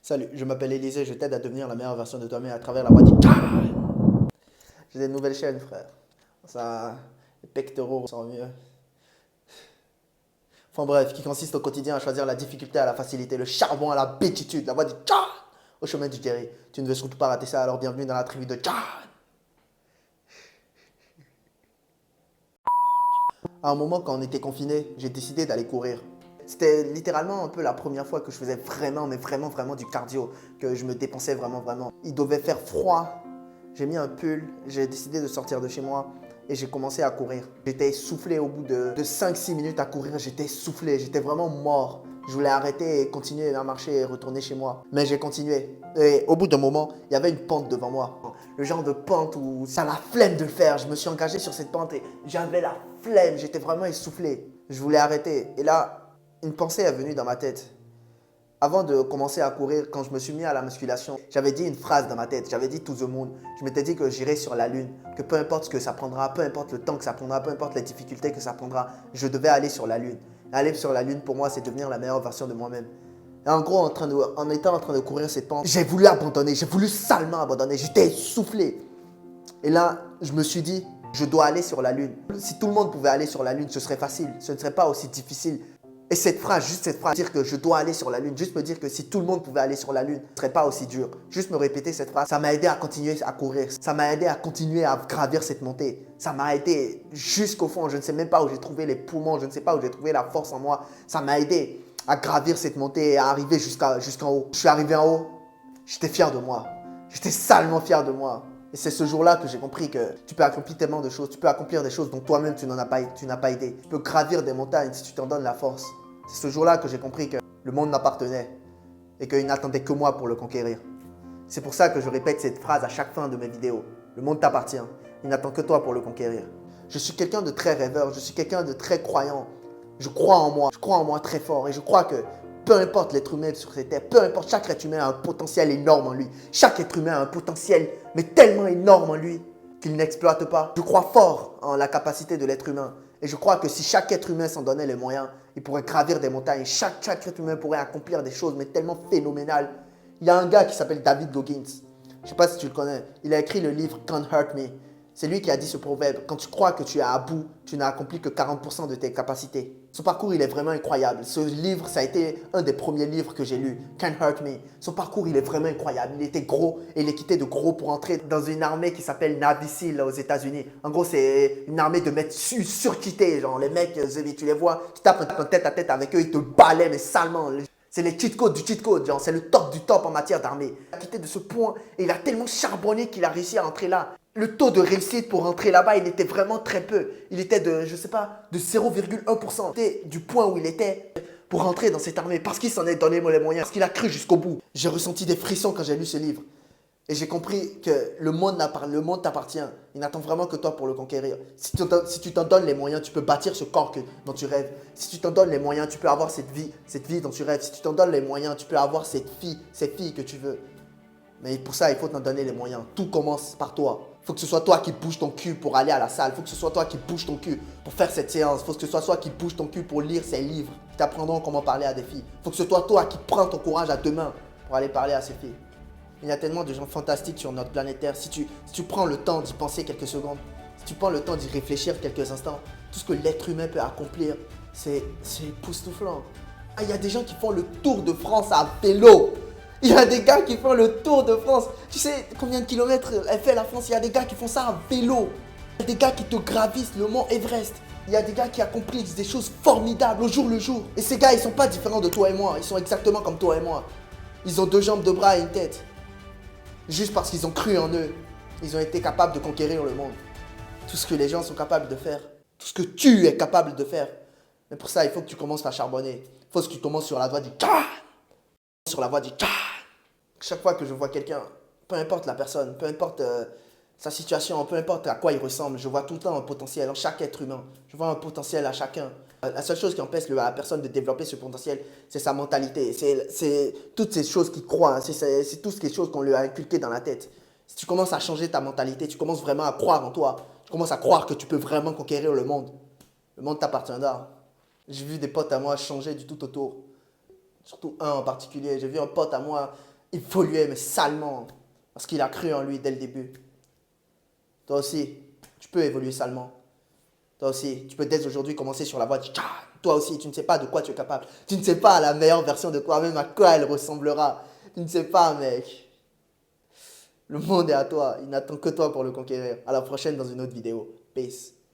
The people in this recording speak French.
Salut, je m'appelle Élisée, je t'aide à devenir la meilleure version de toi-même à travers la voix du Tchad. J'ai des nouvelles chaînes, frère. Ça, les pectoraux sont mieux. Enfin bref, qui consiste au quotidien à choisir la difficulté à la facilité, le charbon à la bêtitude, la voix du Tchad au chemin du Jerry. Tu ne veux surtout pas rater ça, alors bienvenue dans la tribu de Tchad. À un moment, quand on était confinés, j'ai décidé d'aller courir. C'était littéralement un peu la première fois que je faisais vraiment, mais vraiment, vraiment du cardio, que je me dépensais vraiment, vraiment. Il devait faire froid. J'ai mis un pull, j'ai décidé de sortir de chez moi et j'ai commencé à courir. J'étais essoufflé au bout de 5-6 minutes à courir, j'étais essoufflé, j'étais vraiment mort. Je voulais arrêter et continuer à marcher et retourner chez moi. Mais j'ai continué. Et au bout d'un moment, il y avait une pente devant moi. Le genre de pente où ça a la flemme de le faire. Je me suis engagé sur cette pente et j'avais la flemme, j'étais vraiment essoufflé. Je voulais arrêter. Et là, une pensée est venue dans ma tête. Avant de commencer à courir, quand je me suis mis à la musculation, j'avais dit une phrase dans ma tête. J'avais dit to the moon. Je m'étais dit que j'irais sur la lune, que peu importe ce que ça prendra, peu importe le temps que ça prendra, peu importe les difficultés que ça prendra, je devais aller sur la lune. Aller sur la lune, pour moi, c'est devenir la meilleure version de moi-même. Et en gros, en étant en train de courir cette pente, j'ai voulu abandonner, j'ai voulu salement abandonner, j'étais essoufflé. Et là, je me suis dit, je dois aller sur la lune. Si tout le monde pouvait aller sur la lune, ce serait facile, ce ne serait pas aussi difficile. Et cette phrase, juste cette phrase, dire que je dois aller sur la lune, juste me dire que si tout le monde pouvait aller sur la lune, ce ne serait pas aussi dur. Juste me répéter cette phrase, ça m'a aidé à continuer à courir. Ça m'a aidé à continuer à gravir cette montée. Ça m'a aidé jusqu'au fond. Je ne sais même pas où j'ai trouvé les poumons, je ne sais pas où j'ai trouvé la force en moi. Ça m'a aidé à gravir cette montée et à arriver jusqu'en haut. Je suis arrivé en haut, j'étais fier de moi. J'étais salement fier de moi. Et c'est ce jour-là que j'ai compris que tu peux accomplir tellement de choses. Tu peux accomplir des choses dont toi-même tu n'as pas idée. Tu peux gravir des montagnes si tu t'en donnes la force. C'est ce jour-là que j'ai compris que le monde m'appartenait et qu'il n'attendait que moi pour le conquérir. C'est pour ça que je répète cette phrase à chaque fin de mes vidéos. Le monde t'appartient. Il n'attend que toi pour le conquérir. Je suis quelqu'un de très rêveur. Je suis quelqu'un de très croyant. Je crois en moi. Je crois en moi très fort. Et je crois que peu importe l'être humain sur cette terre, peu importe, chaque être humain a un potentiel énorme en lui. Chaque être humain a un potentiel, mais tellement énorme en lui qu'il n'exploite pas. Je crois fort en la capacité de l'être humain. Et je crois que si chaque être humain s'en donnait les moyens, il pourrait gravir des montagnes. Chaque être humain pourrait accomplir des choses, mais tellement phénoménales. Il y a un gars qui s'appelle David Goggins. Je ne sais pas si tu le connais. Il a écrit le livre Can't Hurt Me. C'est lui qui a dit ce proverbe. Quand tu crois que tu es à bout, tu n'as accompli que 40% de tes capacités. Son parcours, il est vraiment incroyable. Ce livre, ça a été un des premiers livres que j'ai lu. Can't Hurt Me. Son parcours, il est vraiment incroyable. Il était gros et il est quitté de gros pour entrer dans une armée qui s'appelle Navy SEAL aux États-Unis. En gros, c'est une armée de mecs surquités. Genre, les mecs, tu les vois, tu tapes un tête à tête avec eux, ils te balaient, mais salement. C'est les cheat codes du cheat code, genre c'est le top du top en matière d'armée. Il a quitté de ce point et il a tellement charbonné qu'il a réussi à entrer là. Le taux de réussite pour entrer là-bas, il était vraiment très peu. Il était de, je sais pas, de 0,1%. C'était du point où il était pour rentrer dans cette armée parce qu'il s'en est donné les moyens, parce qu'il a cru jusqu'au bout. J'ai ressenti des frissons quand j'ai lu ce livre. Et j'ai compris que le monde t'appartient. Il n'attend vraiment que toi pour le conquérir. Si tu t'en donnes les moyens, tu peux bâtir ce corps dont tu rêves. Si tu t'en donnes les moyens, tu peux avoir cette vie dont tu rêves. Si tu t'en donnes les moyens, tu peux avoir cette fille que tu veux. Mais pour ça, il faut t'en donner les moyens. Tout commence par toi. Il faut que ce soit toi qui bouges ton cul pour aller à la salle. Il faut que ce soit toi qui bouges ton cul pour faire cette séance. Il faut que ce soit toi qui bouges ton cul pour lire ces livres qui t'apprendront comment parler à des filles. Il faut que ce soit toi qui prends ton courage à deux mains pour aller parler à ces filles. Il y a tellement de gens fantastiques sur notre planète Terre. Si tu prends le temps d'y penser quelques secondes, si tu prends le temps d'y réfléchir quelques instants, tout ce que l'être humain peut accomplir, c'est époustouflant. Ah, il y a des gens qui font le tour de France à vélo. Il y a des gars qui font le tour de France. Tu sais combien de kilomètres elle fait la France? Il y a des gars qui font ça à vélo. Il y a des gars qui te gravissent le mont Everest. Il y a des gars qui accomplissent des choses formidables au jour le jour. Et ces gars, ils ne sont pas différents de toi et moi. Ils sont exactement comme toi et moi. Ils ont deux jambes, deux bras et une tête. Juste parce qu'ils ont cru en eux, ils ont été capables de conquérir le monde. Tout ce que les gens sont capables de faire, tout ce que tu es capable de faire. Mais pour ça, il faut que tu commences à charbonner. Il faut que tu commences sur la voie du Tchad. Sur la voie du Tchad. Chaque fois que je vois quelqu'un, peu importe la personne, peu importe sa situation, peu importe à quoi il ressemble, je vois tout le temps un potentiel en chaque être humain. Je vois un potentiel à chacun. La seule chose qui empêche la personne de développer ce potentiel, c'est sa mentalité. C'est toutes ces choses qu'il croit. C'est toutes ces choses qu'on lui a inculquées dans la tête. Si tu commences à changer ta mentalité, tu commences vraiment à croire en toi. Tu commences à croire que tu peux vraiment conquérir le monde. Le monde t'appartiendra. J'ai vu des potes à moi changer du tout autour. Surtout un en particulier. J'ai vu un pote à moi évoluer, mais salement. Parce qu'il a cru en lui dès le début. Toi aussi, tu peux évoluer salement. Toi aussi, tu peux dès aujourd'hui commencer sur la voie du tcha. Toi aussi, tu ne sais pas de quoi tu es capable. Tu ne sais pas la meilleure version de toi-même, à quoi elle ressemblera. Tu ne sais pas, mec. Le monde est à toi. Il n'attend que toi pour le conquérir. À la prochaine dans une autre vidéo. Peace.